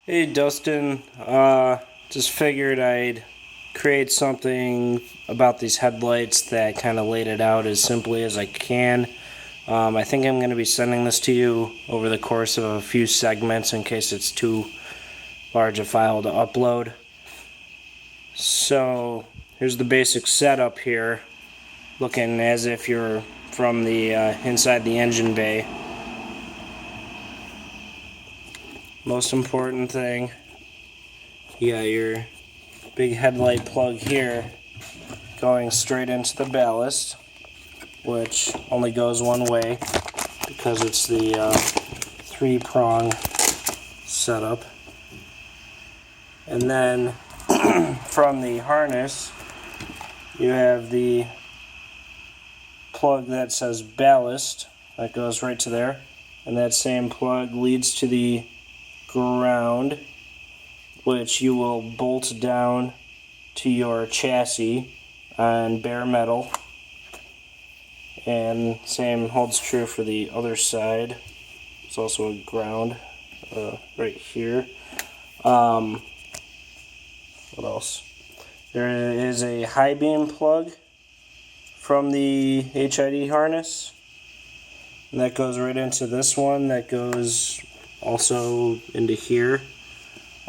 Hey Dustin, just figured I'd create something about these headlights that kind of laid it out as simply as I can. I think I'm going to be sending this to you over the course of a few segments in case it's too large a file to upload. So here's the basic setup here, looking as if you're from the inside the engine bay. Most important thing, you got your big headlight plug here going straight into the ballast, which only goes one way because it's the three-prong setup. And then from the harness, you have the plug that says ballast that goes right to there, and that same plug leads to the ground, which you will bolt down to your chassis on bare metal, and same holds true for the other side. It's also a ground right here. What else? There is a high beam plug from the HID harness, and that goes right into this one that goes also into here.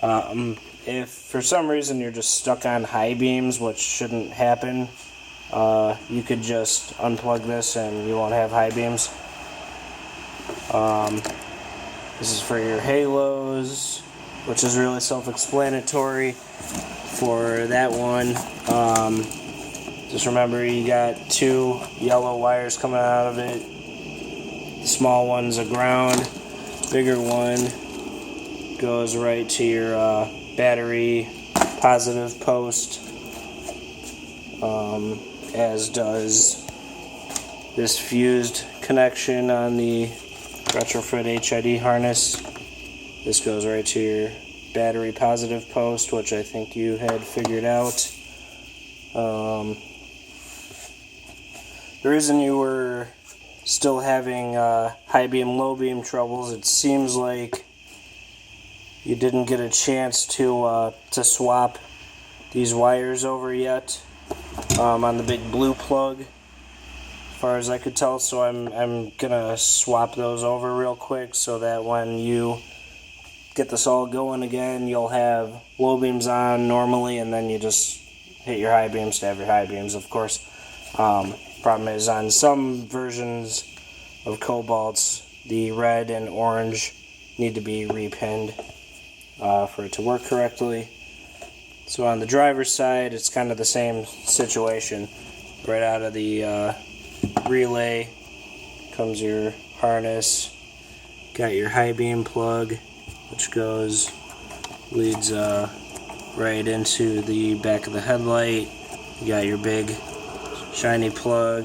If for some reason you're just stuck on high beams, which shouldn't happen, you could just unplug this and you won't have high beams. This is for your halos, which is really self-explanatory for that one. Just remember you got two yellow wires coming out of it. The small one's a ground. Bigger one goes right to your battery positive post, as does this fused connection on the retrofit HID harness. This goes right to your battery positive post, which I think you had figured out. The reason you were still having high beam, low beam troubles, it seems like you didn't get a chance to swap these wires over yet on the big blue plug, as far as I could tell. So I'm gonna swap those over real quick so that when you get this all going again, you'll have low beams on normally, and then you just hit your high beams to have your high beams, of course. Problem is, on some versions of Cobalts, the red and orange need to be repinned for it to work correctly. So on the driver's side, it's kind of the same situation. Right out of the relay comes your harness. Got your high beam plug, which leads right into the back of the headlight. You got your big shiny plug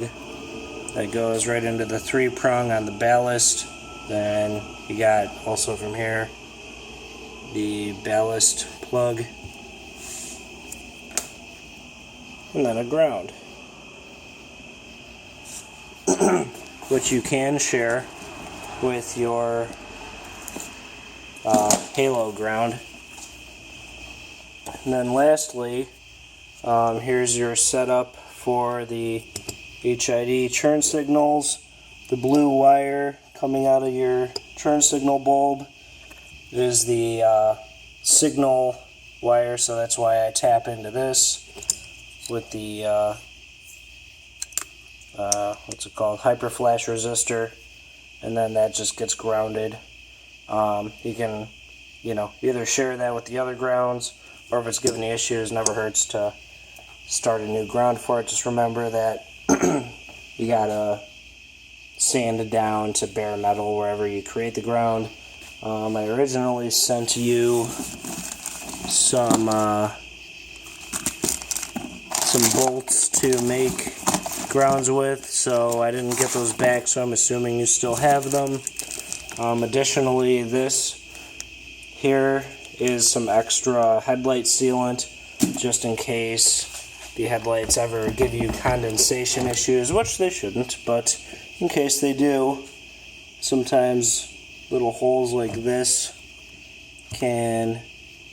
that goes right into the three-prong on the ballast. Then you got also from here the ballast plug, and then a ground, which you can share with your halo ground. And then lastly, here's your setup for the HID churn signals. The blue wire coming out of your churn signal bulb is the signal wire, so that's why I tap into this with the what's it called, hyper flash resistor, and then that just gets grounded. You can either share that with the other grounds, or if it's giving you issues, never hurts to start a new ground for it. Just remember that you gotta sand it down to bare metal wherever you create the ground. I originally sent you some bolts to make grounds with, so I didn't get those back, so I'm assuming you still have them. Additionally, this here is some extra headlight sealant, just in case the headlights ever give you condensation issues, which they shouldn't, but in case they do, sometimes little holes like this can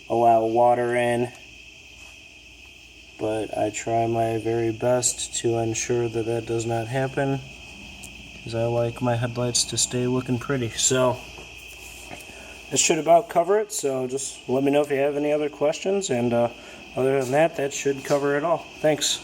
allow water in, but I try my very best to ensure that that does not happen, because I like my headlights to stay looking pretty. So that should about cover it, so just let me know if you have any other questions, and other than that, that should cover it all. Thanks.